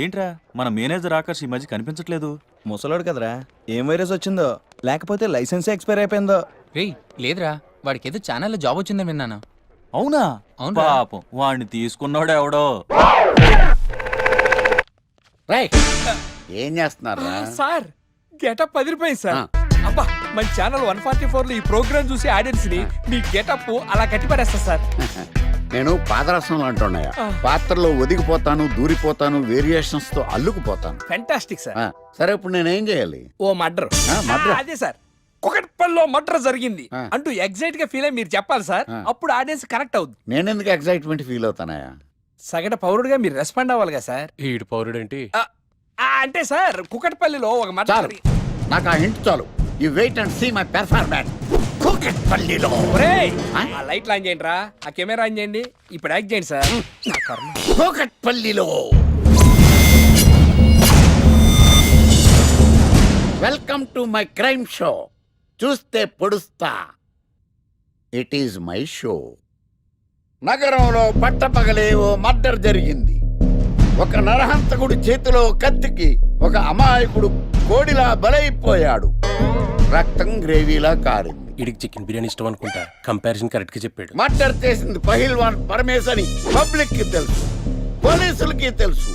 ఏంట్రా మన మేనేజర్ ఆకర్ష్ ఈ మధ్య కనిపించట్లేదు. ముసలోడు కదరా, ఏం వైరస్ వచ్చిందో లేకపోతే లైసెన్స్ ఎక్స్పైర్ అయిపోయిందో. రేయ్ లేదురా, వాడికి ఏదో ఛానల్లో జాబ్ వచ్చిందని విన్నాను. అవునా? అవును పాపం వాడిని తీసుకున్నాడు ఎవడో. ఏం చేస్తున్నారు సార్? గెటప్ అదిరిపోయింది సార్. అబ్బా, మన ఛానల్ 144 లో ఈ ప్రోగ్రామ్ చూసి ఆడియన్స్ ని మీ గెటప్ అలా కట్టిపడేస్తా సార్. నేను పాదరసం అంటున్నాయా, పాత్రలో ఒదిగిపోతాను, దూరిపోతాను, వేరియేషన్స్ తో అల్లుకుపోతాను. Fantastic sir. సరే ఇప్పుడు నేనేం చేయాలి? ఓ మర్డర్. అదే సార్, కుకట్పల్లిలో మర్డర్ జరిగింది అంటూ ఎగ్జైట్ గా ఫీల్ అయ్యి మీరు చెప్పాలి సార్. అప్పుడు ఆడియన్స్ కనెక్ట్ అవుద్ది. నేనెందుకు ఎక్సైట్మెంట్ ఫీల్ అవుతానయా? సగటు పౌరుడుగా మీరు రెస్పాండ్ అవ్వాలిగా సార్. ఈడు పౌరుడేంటి అంటే సార్, కుకట్పల్లిలో ఒక మర్డర్. నాకు ఆ హింట్ చాలు. You wait and see my performance. కుకట్పల్లిలో ఆ లైట్ ఆన్ చేయండి రా, ఆ కెమెరా ఆన్ చేయండి. ఇప్పుడు యాక్ట్ చేయండి సార్. కుకట్పల్లిలో welcome to my crime show. చూస్తే పొడుస్తా. It is my show. నగరంలో పట్టపగలే ఓ మర్డర్ జరిగింది. ఒక నరహంతకుడు చేతిలో కత్తికి ఒక అమాయకుడు కోడిలా బలైపోయాడు. రక్తం గ్రేవీలా కారింది. ఇడికి చికెన్ బిర్యానీ ఇష్టం అనుకుంటా. కంపారిజన్ కరెక్ట్ గా చెప్పాడు. మర్డర్ చేసింది పహిల్వాన్ పరమేశ్ అని పబ్లిక్ కి తెలుసు, పోలీసులకి తెలుసు.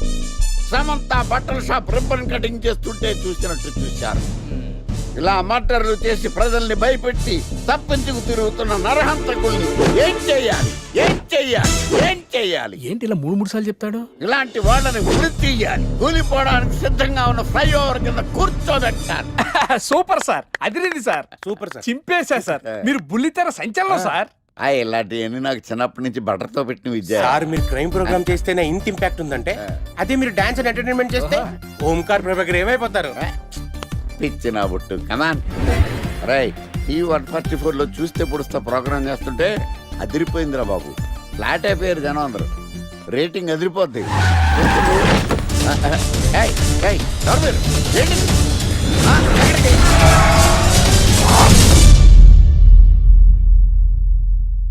సమంత బట్టల షాప్ రిబ్బన్ కటింగ్ చేస్తుంటే చూసినట్టు చూశారు. ఇలా మర్డర్లు చేసి ప్రజల్ని భయపెట్టి తప్పించుకు తిరుగుతున్న నరహంతకుల్ని ఏం చెయ్యాలి, ఏం చెయ్యాలి, ఏం చెయ్యాలి? ఏంటి ఇలా మూడు సార్లు చెప్తాడు? ఇలాంటి వాళ్ళని ఉరి తీయాలి. కూలిపోవడానికి సిద్ధంగా ఉన్న ఫ్లైఓవర్ కింద కూర్చోబెట్టాలి. సూపర్ సార్, అదిరింది సార్. సూపర్ సార్, చింపేశా సార్. మీరు బుల్లితెర సంచలనం సార్. ఇలాంటివన్నీ నాకు చిన్నప్పటి నుంచి బట్టర్తో పెట్టిన విద్య. సార్ మీరు క్రైమ్ ప్రోగ్రామ్ చేస్తేనే ఇంత ఇంపాక్ట్ ఉందంటే, అదే మీరు డాన్స్ అండ్ ఎంటర్టైన్మెంట్ చేస్తే ఓంకార్ ప్రభాకర్ ఏమైపోతారు? పిచ్చిన బుట్టు కమాన్. రైట్, ఈ 144 లో చూస్తే పొడుస్తా ప్రోగ్రామ్ చేస్తుంటే అదిరిపోయిందిరా బాబు. ఫ్లాట్ అయిపోయారు జనం అందరూ. రేటింగ్ అదిరిపోద్ది.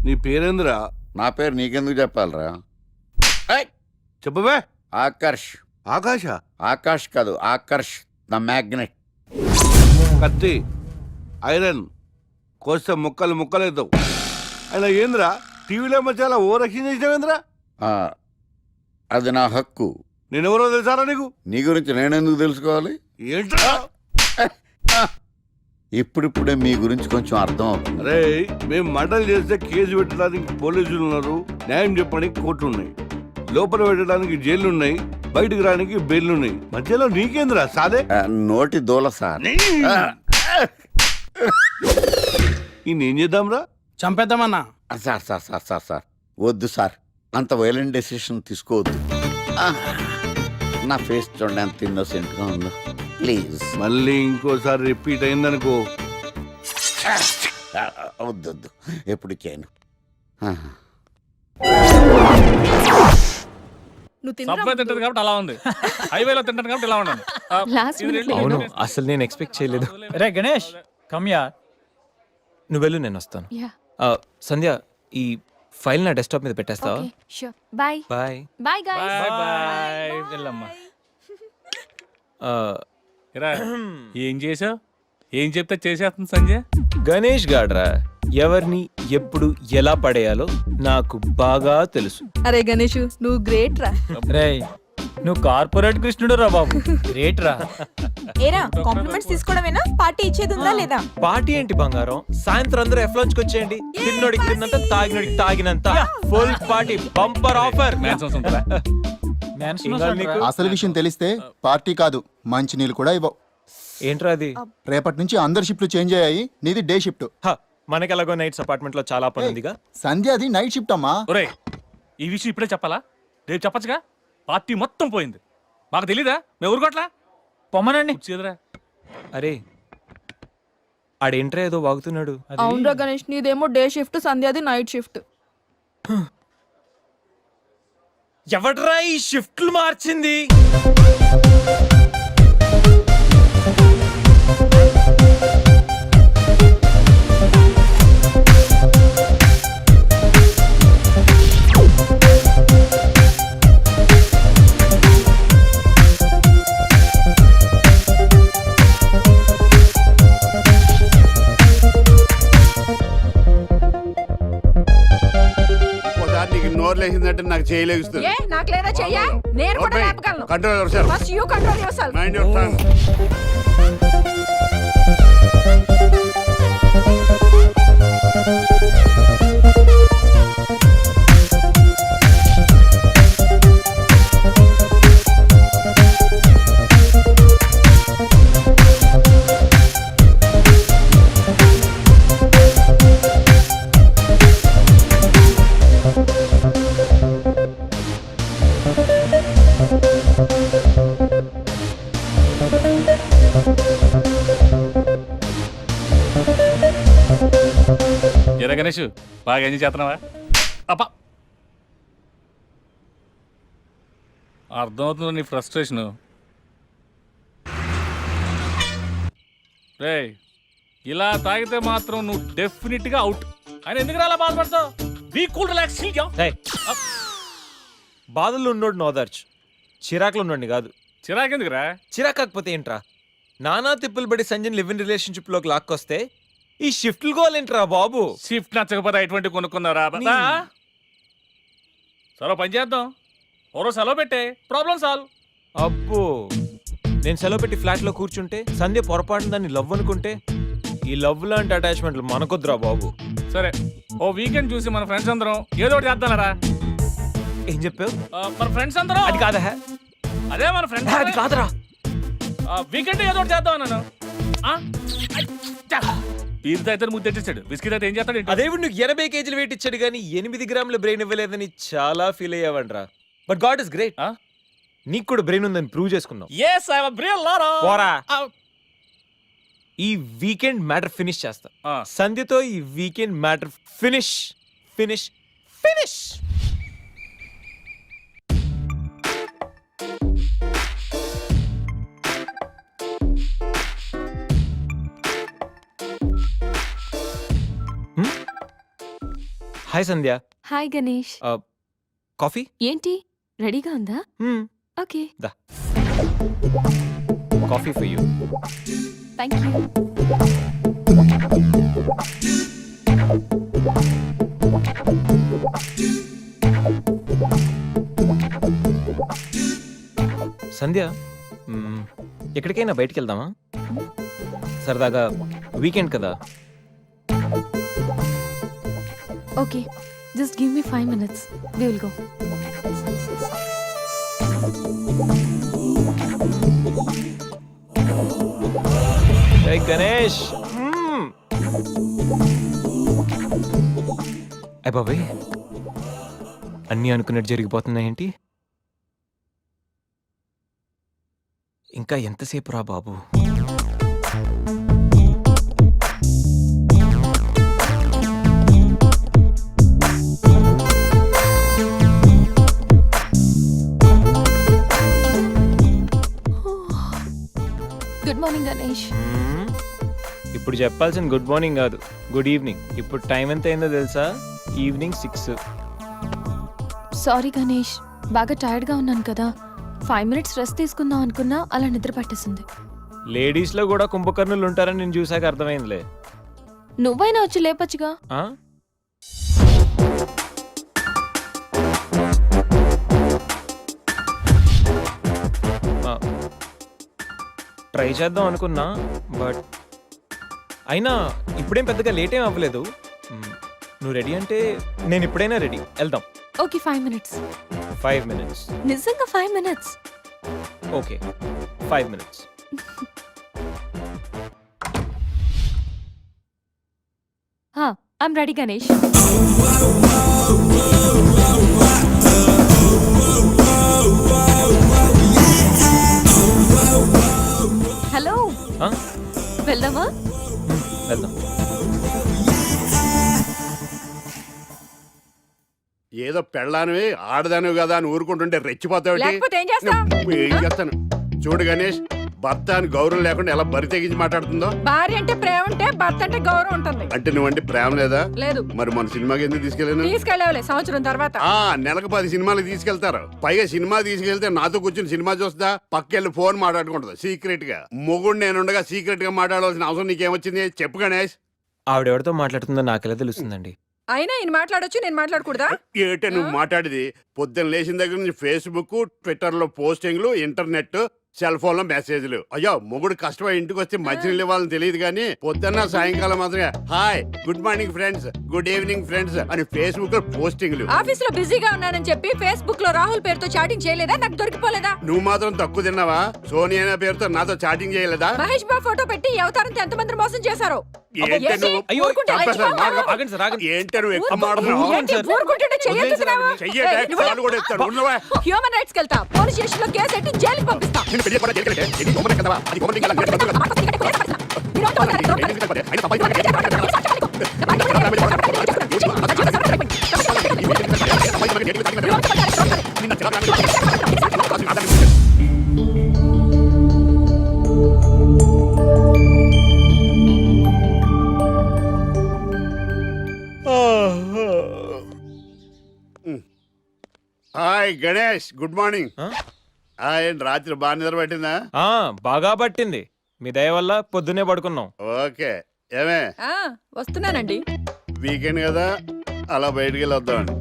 నీ పేరేంద్రా? నా పేరు నీకెందుకు చెప్పాలరా? చెప్పవే. ఆకర్ష్. ఆకాశ? ఆకాష్ కాదు, ఆకర్ష్ ద మ్యాగ్నెట్. కత్తి, ఐరన్ కోస్తే ముక్కలు ముక్కలేద్దావు. అయినా ఏంద్రా టీవీలో చాలా ఓ రక్షణ చేసినావేంద్రా? అది నా హక్కు. నేనెవరో తెలుసారా నీకు? నీ గురించి నేనెందుకు తెలుసుకోవాలి? ఏంట్రా? ఇప్పుడిప్పుడే మీ గురించి కొంచెం అర్థం అవుతుంది. అరే, మేము మర్డర్ చేస్తే కేసు పెట్టడానికి పోలీసులు ఉన్నారు, న్యాయం చెప్పడానికి కోర్టులు ఉన్నాయి, లోపల పెట్టడానికి జైలు ఉన్నాయి, బయటకు రానికి బెయిల్ ఉన్నాయి. మధ్యలో నీకేంద్రా సాదే? నోటి దూల సార్. ఏం చేద్దాంరా? చంపేద్దామన్నా. Sir sir sir sir sir వద్దు సార్, అంత వైలెంట్ డెసిషన్ తీసుకోవద్దు. నా ఫేస్ చూడండి ఎంత ఇన్నోసెంట్ గా ఉందో. ప్లీజ్ మళ్ళీ ఇంకోసారి రిపీట్ అయిందనుకో. వద్దొద్దు, ఎప్పుడు చేయను. తింటది కాబట్టి అలా ఉంది, హైవేలో తింటాను కాబట్టి ఇలా ఉన్నాను. అవును, అసలు నేను ఎక్స్పెక్ట్ చేయలేదు. రే గణేష్, కమ్యా. నువ్వు వెళ్ళు, నేను వస్తాను. సంధ్య, ఈ ఫైల్ నా డెస్క్టాప్ మీద పెట్టేస్తావా? Bye bye bye guys. Bye. వెళ్ళమ్మా. ఏం చేసావు? ఏం చెప్తే చేసేస్తుంది సంజయ్. గణేష్ గాడ్రా, ఎవరిని ఎప్పుడు ఎలా పడేయాలో నాకు బాగా తెలుసు. అరే గణేష్, నువ్వు గ్రేట్ రా. రే, నువ్వు కార్పొరేట్ కృష్ణుడు రా బాబు. గ్రేట్ రా. ఏరా, కాంప్లిమెంట్స్ తీసుకోవడమేనా? పార్టీ ఇచ్చేది ఉందా లేదా? పార్టీ ఏంటి బంగారం? సాయంత్రం అందరూ ఎఫ్లోంచ్కి వచ్చేయండి. తిన్నోడికి తిన్నంత, తాగినోడికి తాగినంత, ఫుల్ పార్టీ, బంపర్ ఆఫర్. అసలు విషయం తెలిస్తే పార్టీ కాదు, మంచి నీళ్ళు కూడా ఇవ్వవు. ఏంట్రా అది? రేపటి నుంచి అందరి షిఫ్ట్లు చేంజ్ అయ్యాయి, నీది డే షిఫ్ట్. మనకి ఎలాగో నైట్స్ అపార్ట్మెంట్ లో చాలా పని ఉందిగా. సంధ్య అది నైట్ షిఫ్ట్ అమ్మా. ఒరే, ఈ విషయం ఇప్పుడే చెప్పాలా? రేపు చెప్పచ్చుగా. పార్టీ మొత్తం పోయింది, మాకు తెలీదా? మేము ఊరుకోట్లా. పొమ్మనండి. అరే, ఆడేంట్రా ఏదో వాగుతున్నాడు. అవునరా గణేష్, నీదేమో డే షిఫ్ట్, సంధ్యాది నైట్ షిఫ్ట్. ఎవడ్రా ఈ షిఫ్ట్లు మార్చింది? లేచిందంటే నాకు చేయలేస్తుంది ఏ నాకు లేదా చెయ్యా నేను కూడా లేపగలను control your first you control yourself mind your tongue. ఎరా గణేష్ బాగా ఎంజాయ్ చేస్తున్నావా? అబ్బా అర్థమవుతుంది నీ ఫ్రస్ట్రేషన్. రే ఇలా తాగితే మాత్రం నువ్వు డెఫినెట్ గా అవుట్. ఆయన ఎందుకు అలా బాధపడతావు? Be cool relax. ఏయ్, బాధల్లో ఉన్నోడు నోదార్చు, చిరాకులో ఉన్నోడిని కాదు. చిరాకెందుకురా? చిరాకాకపోతే ఏంట్రా? నానా తిప్పులు పడి సంజయ్ లివ్ ఇన్ రిలేషన్షిప్ లోకి లాక్కొస్తే ఈ షిఫ్ట్లు గోలేంట్రా బాబు? షిఫ్ట్ నచ్చకపోతే ఎటువంటి కొనుక్కున్నారా? సరే పని చేద్దాం, ఓరో సెలవు పెట్టే, ప్రాబ్లం సాల్వ్. అబ్బో, నేను సెలవు పెట్టి ఫ్లాట్ లో కూర్చుంటే సంధ్య పొరపాటున దాన్ని లవ్ అనుకుంటే ఈ లవ్ లాంటి అటాచ్మెంట్లు మనకొద్దురా బాబు. సరే ఓ వీకెండ్ చూసి మన ఫ్రెండ్స్ అందరం ఏదో ఒకటి చేద్దాంరా. ఏం చెప్పావు? మన ఫ్రెండ్స్ అందరం అది కాదా? అదే మన ఫ్రెండ్స్ అది కాదురా. వీకెండ్ ఏదో ఒకటి చేద్దాం అన్నాను. పీరుతో అయితే ముద్దు తెచ్చాడు, బిస్కెట్ అయితే ఏం చేస్తాడు? అదేవిడు నువ్వు 80 కేజీలు వెయిట్ ఇచ్చాడు కానీ 8 గ్రాముల బ్రెయిన్ ఇవ్వలేదని చాలా ఫీల్ అయ్యావంట్రా. బట్ గాడ్ ఇస్ గ్రేట్, నీకు కూడా బ్రెయిన్ ఉందని ప్రూవ్ చేసుకున్నావు. పోరా. ఈ వీకెండ్ మ్యాటర్ ఫినిష్ చేస్తా. సంధ్యతో ఈ weekend matter finish finish finish. Hi Sandhya. Hi Ganesh. Coffee? ఏంటి రెడీగా ఉందా? ఓకే, దా, coffee for you. Thank you. Sandhya, ఎక్కడికైనా బయటికి వెళ్దామా? సరదాగా వీకెండ్ కదా. Okay, just give me 5 minutes. We will go. Hey Ganesh. అయ్ బాబాయ్, అన్నీ అనుకున్నట్టు జరిగిపోతున్నాయేంటి? ఇంకా ఎంతసేపు రా బాబు? Good morning Ganesh. ఇప్పుడు చెప్పాల్సిన గుడ్ మార్నింగ్ కాదు, గుడ్ ఈవినింగ్. ఇప్పుడు టైం ఎంత అయిందో తెలుసా? ఈవినింగ్ 6. సారీ గణేష్, బాగా టైర్డ్గా ఉన్నాను కదా. 5 minutes రెస్ట్ తీసుకుందాం అనుకున్నా, అలా నిద్ర పట్టేసింది. లేడీస్ లో కూడా కుంభకర్ణులు ఉంటారని నేను చూసాక అర్థమైందిలే. నువ్వైనా వచ్చి లేపచ్చుగా. ట్రై చేద్దాం అనుకున్నా, బట్ అయినా ఇప్పుడేం పెద్దగా లేట్ ఏం అవ్వలేదు. నువ్వు రెడీ అంటే నేను ఇప్పుడైనా రెడీ. వెళ్దాం. Okay, 5 minutes. 5 minutes. నిజంగా 5 minutes. Okay, 5 minutes. I'm ready Ganesh. Hello, వెళ్దామా? వెళ్దాం. ఏదో పెళ్ళానివి ఆడదానివి కదా అని ఊరుకుంటుంటే రెచ్చిపోతావు. లేకపోతే ఏం చేస్తావ్? ఏం చేస్తాను చూడు గణేష్, భర్త అని గౌరవం లేకుండా ఎలా బరి తెగించి మాట్లాడుతుందో. భార్య అంటే ప్రేమ ఉంటే భర్త అంటే గౌరవం ఉంటుంది. అంటే నువ్వంటే ప్రేమ లేదా? లేదు. మరి మన సినిమాకి ఎందుకు తీసుకెళ్ళాను? తీసుకెళ్ళవలే సంవత్సరం తర్వాత. నెలకు 10 సినిమాలకు తీసుకెళ్తారు. పైగా సినిమా తీసుకెళ్తే నాతో కూర్చుని సినిమా చూస్తా, పక్కెళ్ళి ఫోన్ మాట్లాడుకుంటుంది సీక్రెట్ గా. మొగుడు నేనుండగా సీక్రెట్ గా మాట్లాడాల్సిన అవసరం నీకేమొచ్చింది చెప్పు గణేష్. ఆవిడెవరితో మాట్లాడుతుందో నాకెలా తెలుస్తుందండి? అయినా ఈయన మాట్లాడొచ్చు నేను మాట్లాడకూడదా? ఏటే నువ్వు మాట్లాడేది? పొద్దున్న లేచిన దగ్గర నుంచి ఫేస్బుక్, ట్విట్టర్ లో పోస్టింగ్లు, ఇంటర్నెట్, సెల్ ఫోన్ లో మెసేజ్లు. అయ్యో మొగుడు కష్టమై ఇంటికి వస్తే మంచినీళ్ళు ఇవ్వాలని తెలియదు కానీ పొద్దున్న సాయంకాలం మాత్రమే hi, good morning friends, good evening friends అని ఫేస్బుక్ లో పోస్టింగ్లు. ఆఫీస్ లో బిజీగా ఉన్నానని చెప్పి ఫేస్బుక్ లో రాహుల్ పేరుతో చాటింగ్ చేయలేదా? నాకు దొరికిపోలేదా? నువ్వు మాత్రం తక్కువ తిన్నావా? సోనియా అనే పేరుతో నాతో చాటింగ్ చేయలేదా? మహేష్ బాబు ఫోటో పెట్టి ఈ అవతారంతో ఎంతమంది మోసం చేశారో. ఏంటి నువ్వు? అయ్యో, చంపేస్తాను. ఆగండి, ఆగండి సార్, ఆగండి. ఏంటి నువ్వు ఎక్కువ మాట్లాడుతున్నావు? చెయ్యటే కాలు కూడా ఎత్తాను. ఉన్నవా? హ్యూమన్ రైట్స్ కెళ్తా, పోలీస్ స్టేషన్ లో కేసు ఎట్టి జైలుకి పంపిస్తా. నిన్ను పెళ్లి కూడా జైలుకి వెళ్ళే. ఇది గవర్నమెంట్ కదా, అది గవర్నమెంట్ కదా, అది government hi Ganesh, good morning. ఏంటి రాత్రి బాగా నిద్ర పట్టిందా? బాగా పట్టింది. మీ దయ వల్ల పొద్దునే పడుకున్నాం. ఓకే. ఏమే వస్తున్నానండి. వీకెండ్ కదా, అలా బయటికి వెళ్ళి వద్దామండి.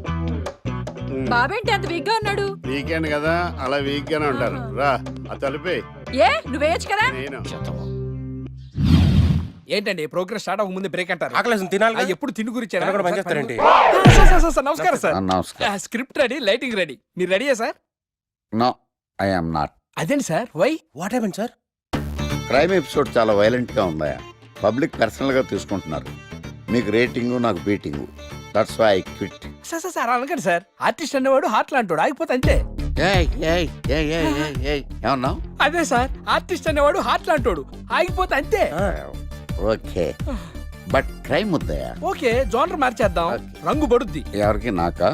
బాబేంటి అంత వీక్ గా ఉన్నాడు? వీకెండ్ కదా, అలా వీక్ గానే ఉంటారు. రా ఆ తలిపి. ఏ నువ్వేయచ్చు కదా? నేను ఏంటండి ప్రోగ్రెస్ స్టార్ట్ అవ్వక ముందే బ్రేక్ అంటారు? ఆకలేసం తినాలి కదా? ఎప్పుడు తిని గురించి తినడం కూడా పనిచేస్తారేంటి? నమస్కారం సార్. నమస్కారం. Script ready, lighting ready. మీరు రెడీయా sir? No, I am not. అదేంటి sir, why? What happen sir? Crime episode చాలా వైలెంట్ గా ఉందా? పబ్లిక్ పర్సనల్ గా తీసుకుంటున్నారు. మీకు రేటింగ్, నాకు beating. That's why I quit. Sir అనకండి సార్. ఆర్టిస్ట్ అనేవాడు హార్ట్ లాంటోడు, ఆగిపోతే అంతే. ఏమన్నావు? అదే సార్, ఆర్టిస్ట్ అనేవాడు హార్ట్ లాంటోడు, ఆగిపోతే అంతే. ఓకే, బట్ క్రైమ్ వద్దయా? ఓకే, జోనర్ మార్చేద్దాం. రంగు పడుద్ది. ఎవరికి? నాకా?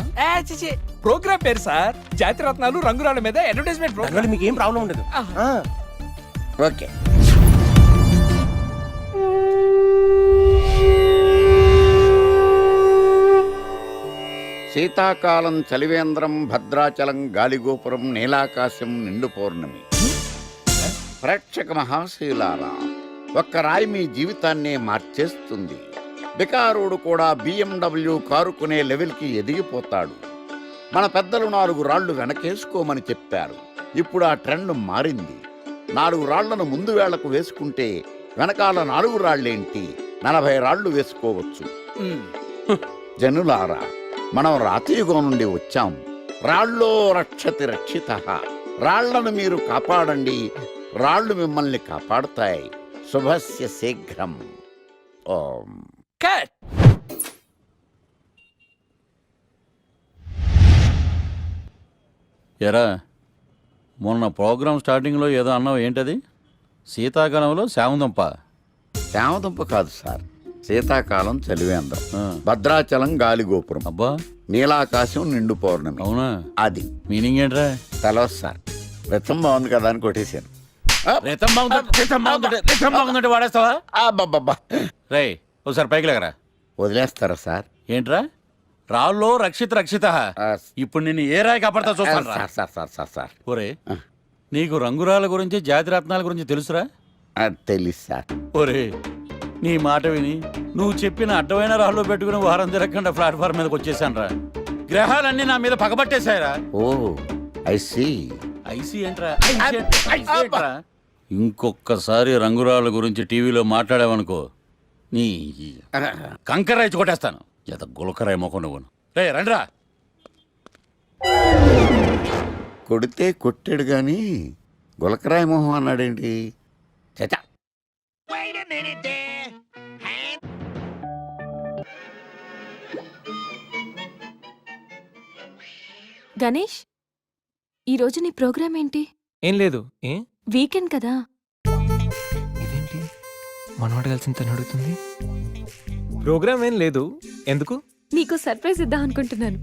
ప్రోగ్రామ్ పేరు సార్ జాతిరత్నాలు రంగురాళ్ళ మీద అడ్వర్టైజ్మెంట్ ప్రోగ్రామ్. దానివల్ల మీకు ఏం ప్రాబ్లం ఉండదు. ఓకే. శీతాకాలం చలివేంద్రం, భద్రాచలం గాలిగోపురం, నీలాకాశం, నిండు పౌర్ణమి. ప్రేక్షక మహాశీలారా, ఒక్క రాయి మీ జీవితాన్నే మార్చేస్తుంది. బికారోడు కూడా BMW కారు కొనే లెవెల్కి ఎదిగిపోతాడు. మన పెద్దలు 4 రాళ్లు వెనకేసుకోమని చెప్పారు. ఇప్పుడు ఆ ట్రెండ్ మారింది. 4 రాళ్లను ముందు వేళ్లకు వేసుకుంటే వెనకాల 4 రాళ్లేంటి 40 రాళ్లు వేసుకోవచ్చు. జనులారా, మనం రాతియుగం నుండి వచ్చాం. రాళ్ళో రక్షతి రక్షితః. రాళ్లను మీరు కాపాడండి, రాళ్లు మిమ్మల్ని కాపాడుతాయి. శుభస్య శీఘ్రం. ఓం. కట్. ఎరా, మొన్న ప్రోగ్రామ్ స్టార్టింగ్లో ఏదో అన్నావు, ఏంటది? శీతాకాలంలో శామందంప. శామదుంప కాదు సార్, శీతాకాలం చలివేంద్రం, భద్రాచలం గాలిగోపురం, అబ్బా, నీలాకాశం, నిండు పౌర్ణమి. అవునా? అది మీనింగ్ ఏంట్రా? తెలవదు సార్. రతం బాగుంది కదా అని కొట్టేశాను. వాడేస్తావా? అబ్బబ్బబ్బా. రే, ఒకసారి పైకి లేకరా. వదిలేస్తారా సార్? ఏంట్రా? రాళ్ళో రక్షిత రక్షిత. ఇప్పుడు నిన్ను ఏ రాయి కాపాడతా చూస్తాను. Sir sir sir sir sir ఒరే, నీకు రంగురాల గురించి, జాతి రత్నాల గురించి తెలుసురా? తెలీదు సార్. ఒరే, నీ మాట విని నువ్వు చెప్పిన అడ్డమైన రాళ్ళు పెట్టుకుని వారం తిరగకుండా ప్లాట్ఫామ్ మీదకి వచ్చేసాను రా. గ్రహాలన్నీ నా మీద పగబట్టేశాయరా. ఓ ఐ సీ. ఐసీ ఏంట్రా? ఇంకొక్కసారి రంగురాళ్ళ గురించి టీవీలో మాట్లాడావనుకో, నీ కంకరాయి కొట్టేస్తాను. ఎంత గులకరాయి మొక్క నువ్వు. రే రండ్రా. కొడితే కొట్టాడు గాని గులకరాయి మొహం అన్నాడేంటి? చచా. గణేష్, ఈరోజు నీ ప్రోగ్రామ్ ఏంటి? ఏం లేదు. వీకెండ్ కదా. ఇదేంటి మనవాడు కలిసి తను అడుగుతుంది? ప్రోగ్రామ్ ఏం లేదు. ఎందుకు? నీకు సర్ప్రైజ్ ఇద్దాం అనుకుంటున్నాను.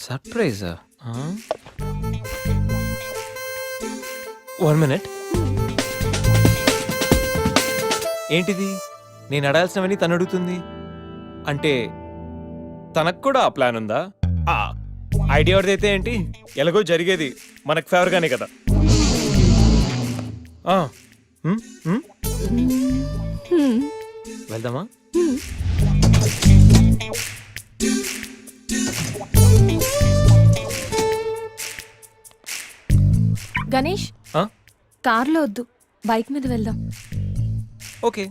సర్ప్రైజా? 1 minute. ఏంటిది? నేను అడాల్సినవని తను అడుగుతుంది అంటే తనకు కూడా ఆ ప్లాన్ ఉందా? ఐడియా ఎవరిదైతే ఏంటి, ఎలాగో జరిగేది మనకు ఫేవర్ గానే కదా. వెళ్దామా? గణేష్ ఆ? కార్లో వద్దు, బైక్ మీద వెళ్దాం. ఓకే.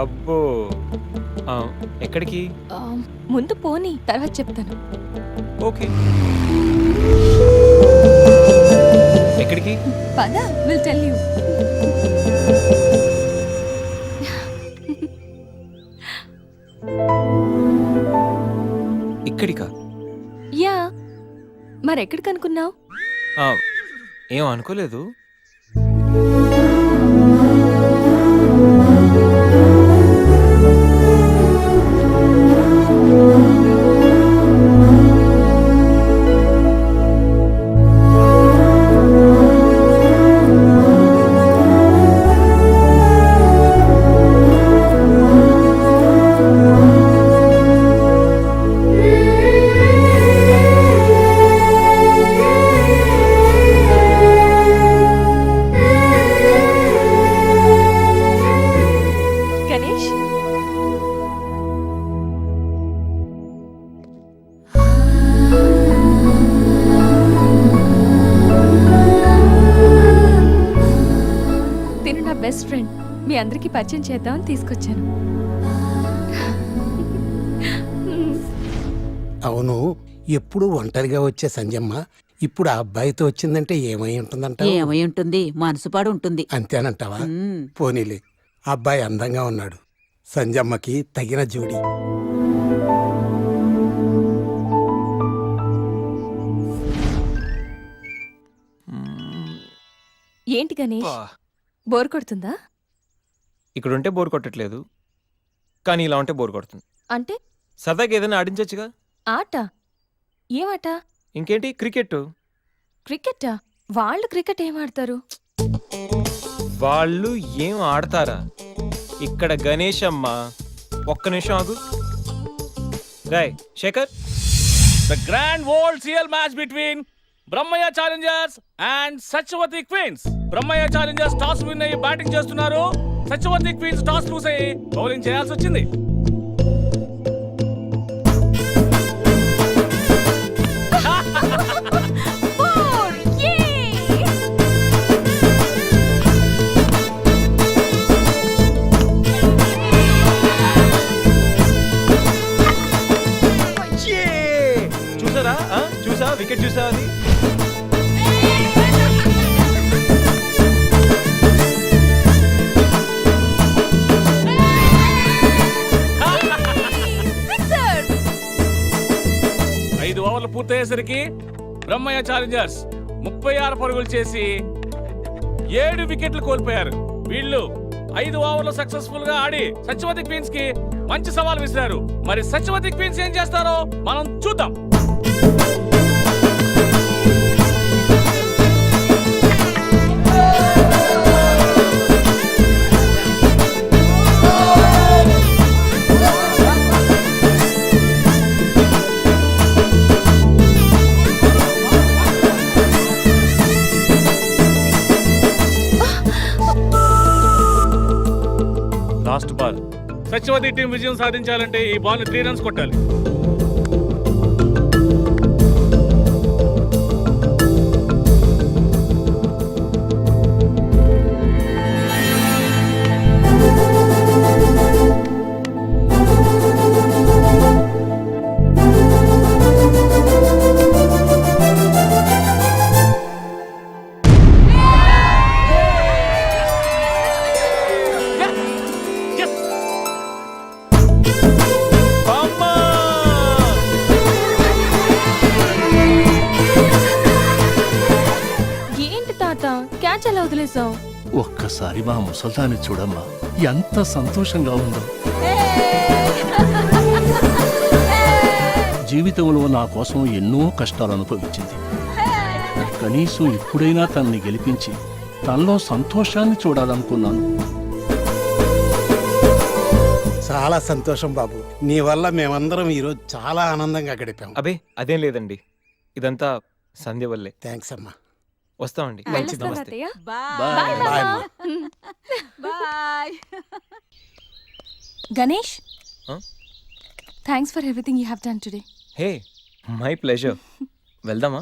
అబ్బో, ఎక్కడికి? ఆ, ముందు పోనీ, తర్వాత చెప్తాను. ఓకే. ఎక్కడికి? పద, విల్ టెల్ యూ. ఇక్కడికా? యా, మరెక్కడికి అనుకున్నావు? ఏం అనుకోలేదు. గణేష్, తిను నా బెస్ట్ ఫ్రెండ్. మీ అందరికీ పరిచయం చేద్దామని తీసుకొచ్చాను. అవును, ఎప్పుడు ఒంటరిగా వచ్చే సంజమ్మ ఇప్పుడు ఆ అబ్బాయితో వచ్చిందంటే ఏమై ఉంటుందంట? ఏమై ఉంటుంది, మనసు పాడు ఉంటుంది. అంతేనంటావా? పోనీలే, ఆ అబ్బాయి అందంగా ఉన్నాడు, సంజమ్మకి తగిన జోడి. ఏంటి గణేష్, బోర్ కొడుతుందా? ఇక్కడ ఉంటే బోర్ కొట్టట్లేదు, కానీ ఇలా ఉంటే బోర్ కొడుతుంది. అంటే సరదాగా ఏదైనా ఆడించొచ్చుగా. ఆట? ఏమాట? ఇంకేంటి, క్రికెట్. క్రికెటా? వాళ్ళు క్రికెట్ ఏం ఆడతారు? వాళ్ళు ఏం ఆడతారా? ఇక్కడ గణేష్ అమ్మ. ఒక్క నిమిషం ఆగు. Rai Shekhar, the grand world CL match between Brahmayya challengers and Satyavathi queens. Brahmayya challengers toss win అయ్యి బ్యాటింగ్ చేస్తున్నారు. సత్యవతి క్వీన్స్ టాస్ లూస్ అయ్యి బౌలింగ్ చేయాల్సి వచ్చింది. చూసారా? చూసా, వికెట్ చూసా అది. ఐదు ఓవర్లు పూర్తయ్యేసరికి బ్రహ్మయ్య ఛాలెంజర్స్ 36 పరుగులు చేసి 7 వికెట్లు కోల్పోయారు. వీళ్ళు 5 ఓవర్లు సక్సెస్ఫుల్ గా ఆడి సత్యవతి క్వీన్స్ కి మంచి సవాల్ విసిరారు. మరి సత్యవతి క్వీన్స్ ఏం చేస్తారో మనం చూద్దాం. Last ball. సత్యవతి టీం విజయం సాధించాలంటే ఈ బాల్ 3 రన్స్ కొట్టాలి. ఏంటి తాత, క్యాచ్ ఎలా వదిలేసావు? ఒక్కసారి మా ముసల్దాన్ని చూడమ్మా, ఎంత సంతోషంగా ఉందో. జీవితంలో నా కోసం ఎన్నో కష్టాలు అనుభవించింది. కనీసం ఇప్పుడైనా తనని గెలిపించి తనలో సంతోషాన్ని చూడాలనుకున్నాను. చాలా సంతోషం బాబు, నీ వల్ల మేమందరం ఈరోజు చాలా ఆనందంగా గడిపాం. అబే అదేం లేదండి, ఇదంతా సంధ్య వల్లే. థ్యాంక్స్ అమ్మా. వస్తామండి మంచిది వెళ్ళొస్తాను నమస్తే తాతయ్య. బాయ్ బాయ్ అమ్మా. Bye Ganesh Huh? Thanks for everything you have done today. Hey my pleasure వెళ్దామా